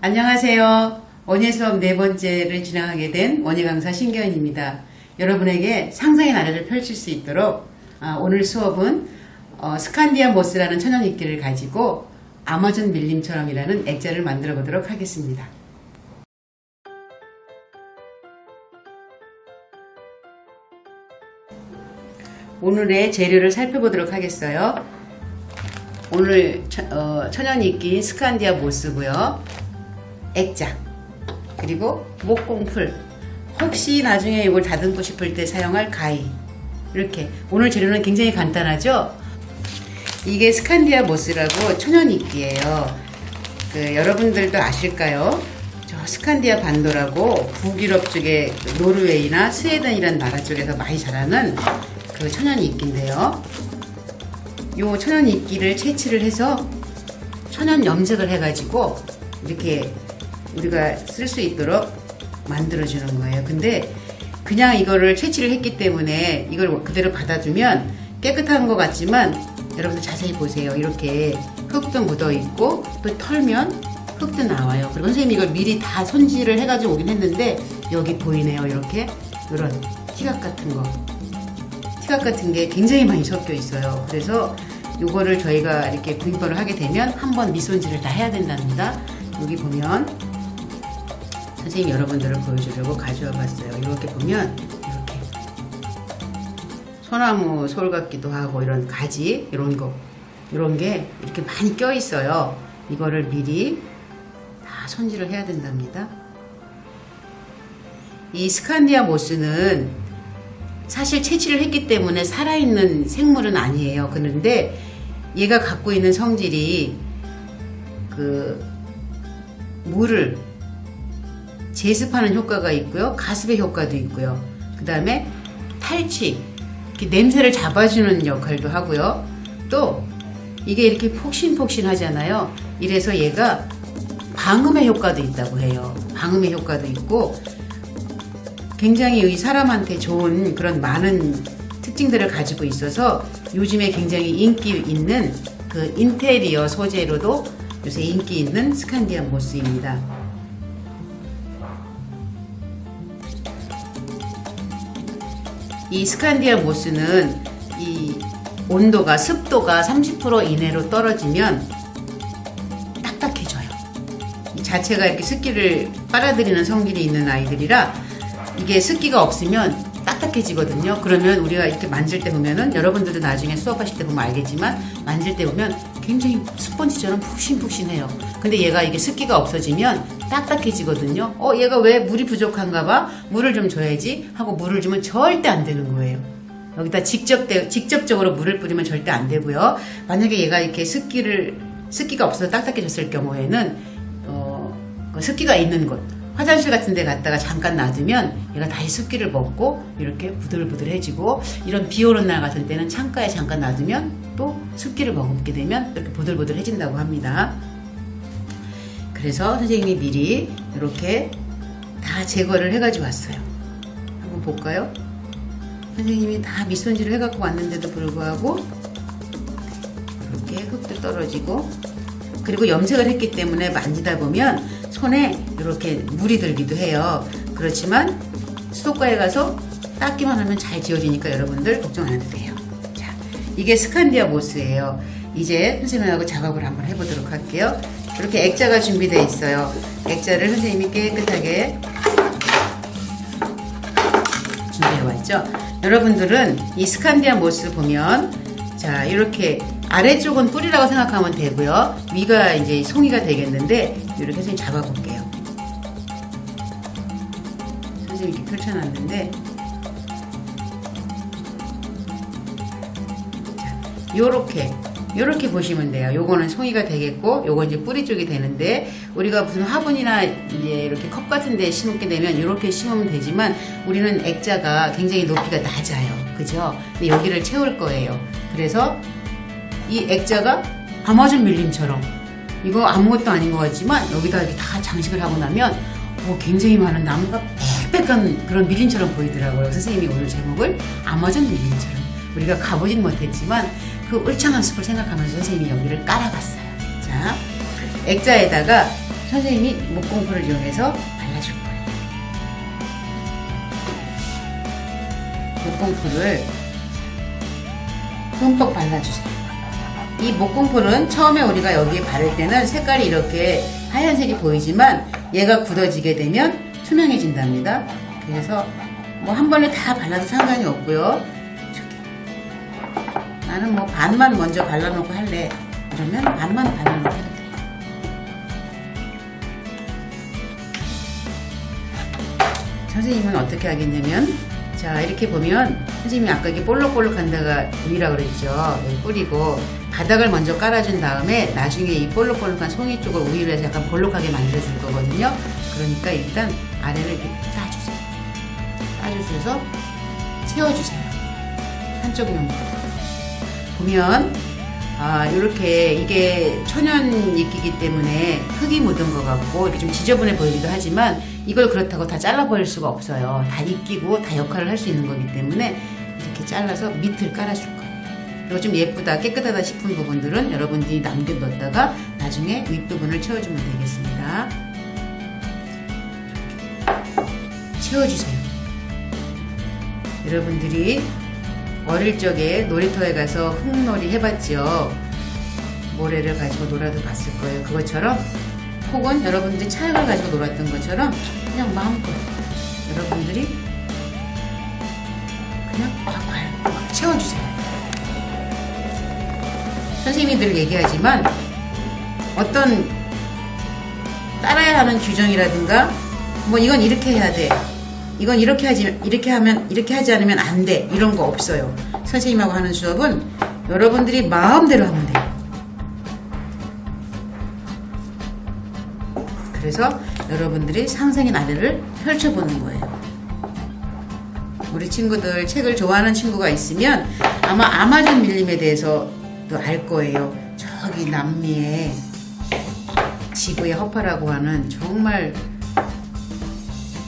안녕하세요. 원예 수업 네 번째를 진행하게 된 원예 강사 신경입니다. 여러분에게 상상의 나래를 펼칠 수 있도록 오늘 수업은 스칸디아 모스라는 천연이끼를 가지고 아마존 밀림처럼이라는 액자를 만들어 보도록 하겠습니다. 오늘의 재료를 살펴보도록 하겠어요. 오늘 천연이끼인 스칸디아 모스고요. 액자, 그리고 목공풀, 혹시 나중에 이걸 다듬고 싶을 때 사용할 가위. 이렇게 오늘 재료는 굉장히 간단하죠. 이게 스칸디아 모스라고 천연이끼예요. 여러분들도 아실까요? 저 스칸디아 반도라고 북유럽 쪽에 노르웨이나 스웨덴이라는 나라 쪽에서 많이 자라는 그 천연이끼인데요. 요 천연이끼를 채취를 해서 천연 염색을 해가지고 이렇게 우리가 쓸 수 있도록 만들어주는 거예요. 근데 그냥 이거를 채취를 했기 때문에 이걸 그대로 받아주면 깨끗한 것 같지만 여러분들 자세히 보세요. 이렇게 흙도 묻어 있고 또 털면 흙도 나와요. 그리고 선생님이 이걸 미리 다 손질을 해가지고 오긴 했는데 여기 보이네요. 이렇게 이런 티각 같은 게 굉장히 많이 섞여 있어요. 그래서 이거를 저희가 이렇게 구입을 하게 되면 한번 밑손질을 다 해야 된답니다. 여기 보면 선생님이 여러분들을 보여주려고 가져와 봤어요. 이렇게 보면 이렇게 소나무 솔 같기도 하고 이런 가지 이런 게 이렇게 많이 껴 있어요. 이거를 미리 다 손질을 해야 된답니다. 이 스칸디아 모스는 사실 채취를 했기 때문에 살아있는 생물은 아니에요. 그런데 얘가 갖고 있는 성질이 물을 제습하는 효과가 있고요. 가습의 효과도 있고요. 그 다음에 탈취, 냄새를 잡아주는 역할도 하고요. 또 이게 이렇게 폭신폭신 하잖아요. 이래서 얘가 방음의 효과도 있다고 해요. 방음의 효과도 있고 굉장히 사람한테 좋은 그런 많은 특징들을 가지고 있어서 요즘에 굉장히 인기 있는 그 인테리어 소재로도 요새 인기 있는 스칸디아 모스입니다. 이 스칸디아 모스는 이 온도가 습도가 30% 이내로 떨어지면 딱딱해져요. 이 자체가 이렇게 습기를 빨아들이는 성질이 있는 아이들이라 이게 습기가 없으면 딱딱해지거든요. 그러면 우리가 이렇게 만질 때 보면은 여러분들도 나중에 수업하실 때 보면 알겠지만 만질 때 보면 굉장히 스펀지처럼 푹신푹신해요. 근데 얘가 이게 습기가 없어지면 딱딱해지거든요. 얘가 왜 물이 부족한가 봐? 물을 좀 줘야지 하고 물을 주면 절대 안 되는 거예요. 여기다 직접적으로 물을 뿌리면 절대 안 되고요. 만약에 얘가 이렇게 습기가 없어서 딱딱해졌을 경우에는 습기가 있는 곳, 화장실 같은 데 갔다가 잠깐 놔두면 얘가 다시 습기를 먹고 이렇게 부들부들해지고, 이런 비 오는 날 같은 때는 창가에 잠깐 놔두면 또 습기를 먹게 되면 이렇게 부들부들해진다고 합니다. 그래서 선생님이 미리 이렇게 다 제거를 해가지고 왔어요. 한번 볼까요? 선생님이 다 밑손질을 해갖고 왔는데도 불구하고 이렇게 흙도 떨어지고, 그리고 염색을 했기 때문에 만지다 보면 손에 이렇게 물이 들기도 해요. 그렇지만 수도가에 가서 닦기만 하면 잘 지워지니까 여러분들 걱정 안 해도 돼요. 자, 이게 스칸디아 모스예요. 이제 선생님하고 작업을 한번 해보도록 할게요. 이렇게 액자가 준비되어 있어요. 액자를 선생님이 깨끗하게 준비해왔죠. 여러분들은 이 스칸디아 모스 보면 자, 이렇게 아래쪽은 뿌리라고 생각하면 되고요. 위가 이제 송이가 되겠는데 이렇게 선생님 잡아볼게요. 선생님 이렇게 펼쳐놨는데 자, 요렇게 보시면 돼요. 요거는 송이가 되겠고 요건 이제 뿌리 쪽이 되는데, 우리가 무슨 화분이나 이제 이렇게 컵 같은 데 심게 되면 이렇게 심으면 되지만 우리는 액자가 굉장히 높이가 낮아요. 그죠? 근데 여기를 채울 거예요. 그래서 이 액자가 아마존 밀림처럼, 이거 아무것도 아닌 것 같지만 여기다 이렇게 다 장식을 하고 나면 굉장히 많은 나무가 빽빽한 그런 밀림처럼 보이더라고요. 선생님이 오늘 제목을 아마존 밀림처럼, 우리가 가보진 못했지만 그 울창한 숲을 생각하면서 선생님이 여기를 깔아봤어요. 자, 액자에다가 선생님이 목공풀을 이용해서 발라줄 거예요. 목공풀을 흠뻑 발라주세요. 이 목공풀은 처음에 우리가 여기에 바를 때는 색깔이 이렇게 하얀색이 보이지만 얘가 굳어지게 되면 투명해진답니다. 그래서 뭐 한 번에 다 발라도 상관이 없고요. 나는 뭐 반만 먼저 발라놓고 할래. 그러면 반만 발라놓고 해도 돼요. 선생님은 어떻게 하겠냐면, 자, 이렇게 보면 선생님이 아까 이게 볼록볼록한 데가 위라 그랬죠. 여기 뿌리고 바닥을 먼저 깔아준 다음에 나중에 이 볼록볼록한 송이 쪽을 우위로 해서 약간 볼록하게 만들어줄 거거든요. 그러니까 일단 아래를 이렇게 따주세요. 따주셔서 채워주세요. 한쪽 면부터. 보면 이렇게 이게 천연 이끼기 때문에 흙이 묻은 것 같고 이렇게 좀 지저분해 보이기도 하지만 이걸 그렇다고 다 잘라버릴 수가 없어요. 다 이끼고 다 역할을 할 수 있는 거기 때문에 이렇게 잘라서 밑을 깔아줄 거예요. 그리고 좀 예쁘다 깨끗하다 싶은 부분들은 여러분들이 남겨뒀다가 나중에 윗부분을 채워주면 되겠습니다. 이렇게 채워주세요. 여러분들이 어릴 적에 놀이터에 가서 흙놀이 해봤죠. 모래를 가지고 놀아도 봤을 거예요. 그것처럼 혹은 여러분들이 찰을 가지고 놀았던 것처럼 그냥 마음껏 여러분들이 그냥 꽉 채워주세요. 선생님이 늘 얘기하지만 어떤 따라야 하는 규정이라든가 뭐 이건 이렇게 해야 돼. 이건 이렇게 하지 않으면 안 돼. 이런 거 없어요. 선생님하고 하는 수업은 여러분들이 마음대로 하면 돼요. 그래서 여러분들이 상상의 나래를 펼쳐보는 거예요. 우리 친구들 책을 좋아하는 친구가 있으면 아마 아마존 밀림에 대해서도 알 거예요. 저기 남미에 지구의 허파라고 하는 정말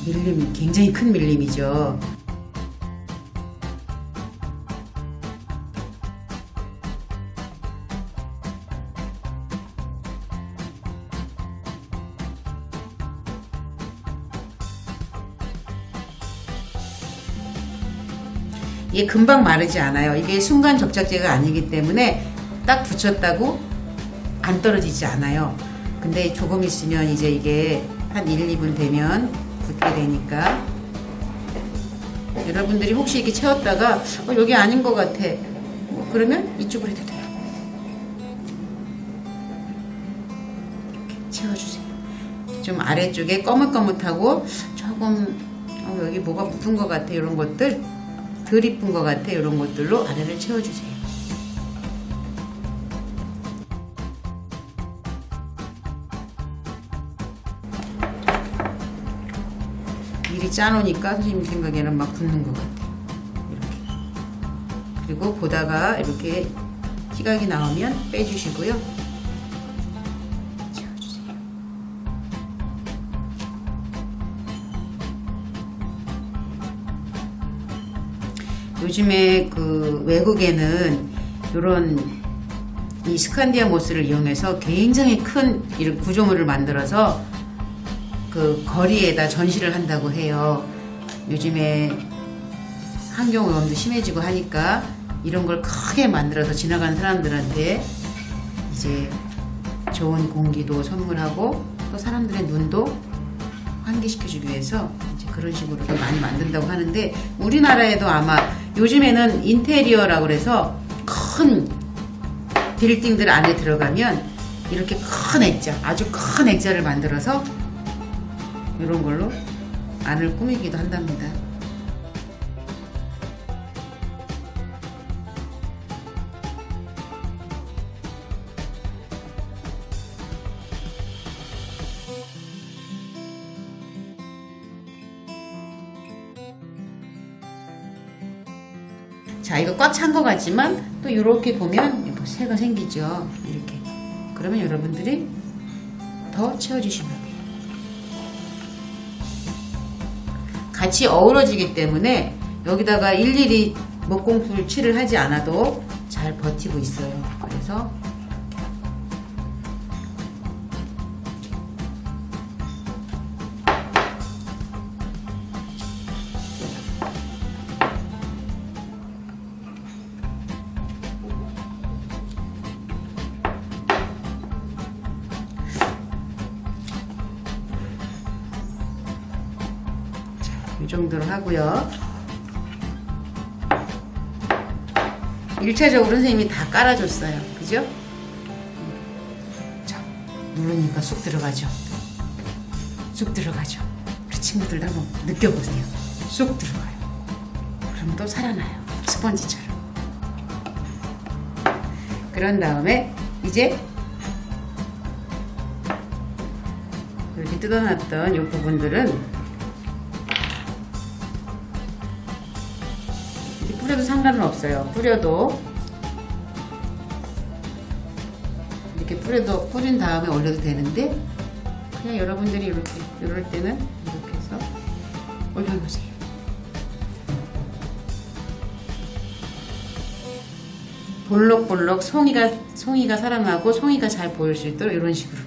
밀림, 굉장히 큰 밀림이죠. 이게 금방 마르지 않아요. 이게 순간 접착제가 아니기 때문에 딱 붙였다고 안 떨어지지 않아요. 근데 조금 있으면 이제 이게 한 1, 2분 되면 굳게 되니까 여러분들이 혹시 이렇게 채웠다가 여기 아닌 것 같아 그러면 이쪽으로 해도 돼요. 이렇게 채워주세요. 좀 아래쪽에 거뭇거뭇하고 조금 여기 뭐가 묻은 것 같아 이런 것들 덜 이쁜 것 같아 이런 것들로 아래를 채워주세요. 미리 짜놓으니까 선생님 생각에는 막 붙는 것 같아요. 이렇게. 그리고 보다가 이렇게 티각이 나오면 빼주시고요. 채워주세요. 요즘에 그 외국에는 이런 이 스칸디아 모스를 이용해서 굉장히 큰 이런 구조물을 만들어서 그 거리에다 전시를 한다고 해요. 요즘에 환경오염도 심해지고 하니까 이런 걸 크게 만들어서 지나가는 사람들한테 이제 좋은 공기도 선물하고 또 사람들의 눈도 환기시켜주기 위해서 이제 그런 식으로도 많이 만든다고 하는데 우리나라에도 아마 요즘에는 인테리어라고 그래서 큰 빌딩들 안에 들어가면 이렇게 큰 액자, 아주 큰 액자를 만들어서 이런 걸로 안을 꾸미기도 한답니다. 자, 이거 꽉 찬 것 같지만 또 이렇게 보면 새가 생기죠. 이렇게. 그러면 여러분들이 더 채워주시면 돼요. 같이 어우러지기 때문에 여기다가 일일이 목공풀 칠을 하지 않아도 잘 버티고 있어요. 그래서 이 정도로 하고요. 1차적으로 선생님이 다 깔아줬어요. 그죠? 자, 누르니까 쑥 들어가죠. 쑥 들어가죠. 우리 친구들도 한번 느껴보세요. 쑥 들어가요. 그럼 또 살아나요. 스펀지처럼. 그런 다음에 이제 이렇게 뜯어놨던 이 부분들은 이렇게 뿌려도 상관은 없어요. 뿌려도 이렇게 뿌린 다음에 올려도 되는데 그냥 여러분들이 이렇게 이럴 때는 이렇게 해서 올려놓으세요. 볼록볼록 송이가 살아나고 송이가 잘 보일 수 있도록 이런 식으로.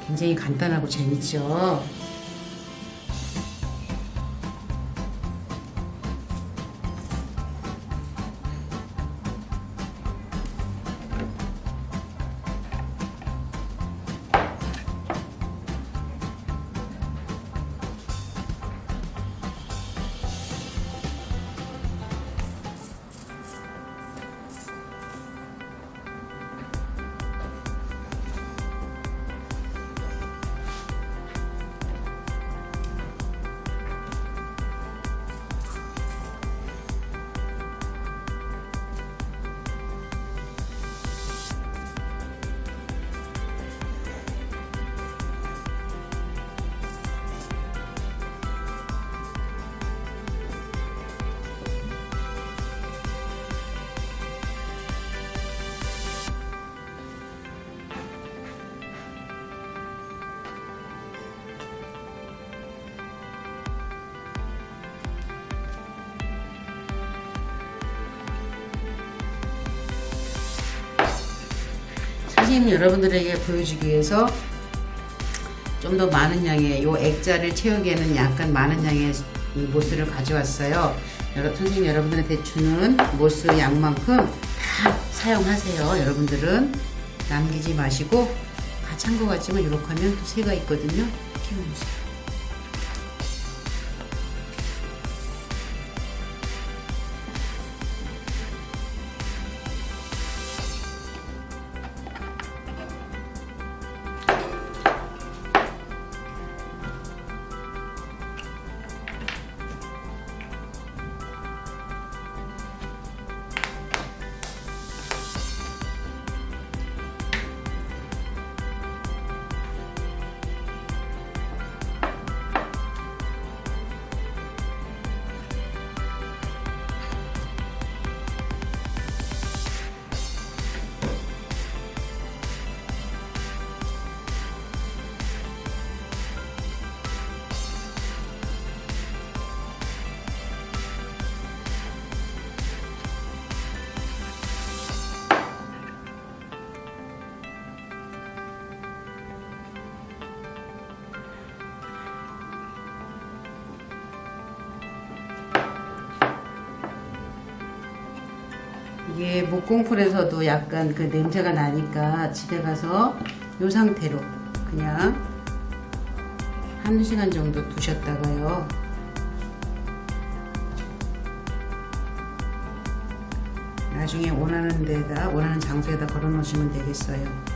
굉장히 간단하고 재밌죠. 선생님 여러분들에게 보여주기 위해서 좀 더 많은 양의 요 액자를 채우기에는 약간 많은 양의 이 모스를 가져왔어요. 선생님 여러분들한테 주는 모스 양만큼 다 사용하세요. 여러분들은 남기지 마시고 다 찬 것 같지만 이렇게 하면 또 새가 있거든요. 이렇게 해주세요. 이게 목공풀에서도 약간 그 냄새가 나니까 집에 가서 이 상태로 그냥 1시간 정도 두셨다가요. 나중에 원하는 장소에다 걸어 놓으시면 되겠어요.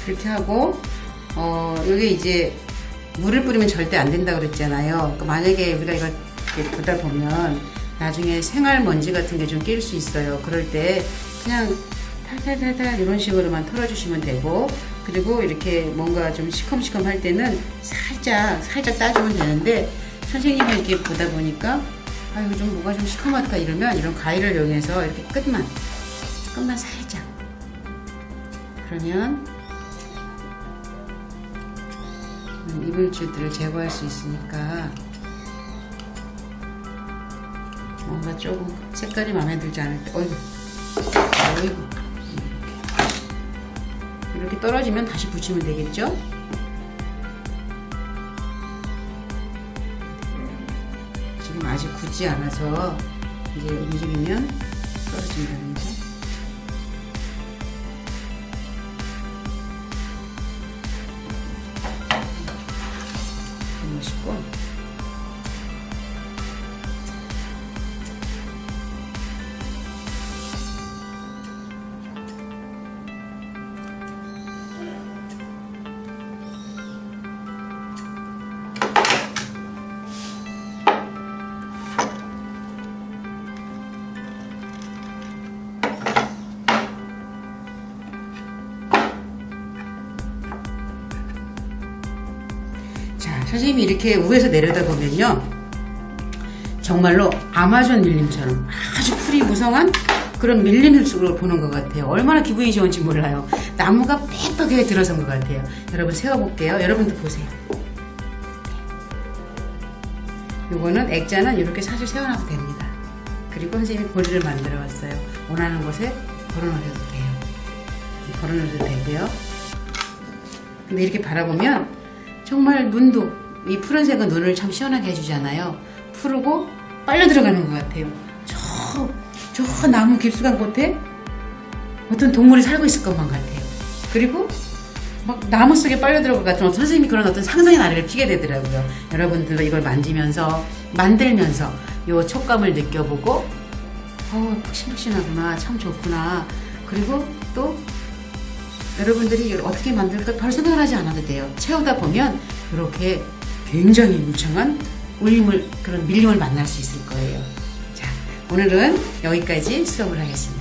그렇게 하고 여기 이제 물을 뿌리면 절대 안 된다고 그랬잖아요. 그러니까 만약에 우리가 이거 이렇게 보다 보면 나중에 생활먼지 같은 게 좀 낄 수 있어요. 그럴 때 그냥 탈탈탈탈 이런 식으로만 털어주시면 되고, 그리고 이렇게 뭔가 좀 시컴시컴 할 때는 살짝 따주면 되는데, 선생님이 이렇게 보다 보니까 아 이거 좀 뭐가 좀 시커멓다 이러면 이런 가위를 이용해서 이렇게 끝만 살짝, 그러면 이물질들을 제거할 수 있으니까, 뭔가 조금 색깔이 마음에 들지 않을 때, 어이구 이렇게 떨어지면 다시 붙이면 되겠죠? 지금 아직 굳지 않아서 이제 움직이면 떨어진답니다. 멋있고, 자, 선생님이 이렇게 위에서 내려다 보면요, 정말로 아마존 밀림처럼 아주 풀이 무성한 그런 밀림 숲으로 보는 것 같아요. 얼마나 기분이 좋은지 몰라요. 나무가 빽빽하게 들어선 것 같아요. 여러분 세워볼게요. 여러분도 보세요. 요거는 액자는 이렇게 사실 세워놔도 됩니다. 그리고 선생님이 고리를 만들어 왔어요. 원하는 곳에 걸어놓으셔도 돼요. 걸어놓으셔도 되고요. 근데 이렇게 바라보면 정말 눈도, 이 푸른색은 눈을 참 시원하게 해주잖아요. 푸르고 빨려 들어가는 것 같아요. 저 나무 깊숙한 곳에 어떤 동물이 살고 있을 것만 같아요. 그리고 막 나무 속에 빨려 들어갈 것 같은, 선생님이 그런 어떤 상상의 나래를 피게 되더라고요. 여러분들도 이걸 만지면서, 만들면서 요 촉감을 느껴보고, 푹신푹신하구나, 참 좋구나. 그리고 또 여러분들이 이걸 어떻게 만들까 바로 생각을 하지 않아도 돼요. 채우다 보면 이렇게 굉장히 울창한 그런 밀림을 만날 수 있을 거예요. 자, 오늘은 여기까지 수업을 하겠습니다.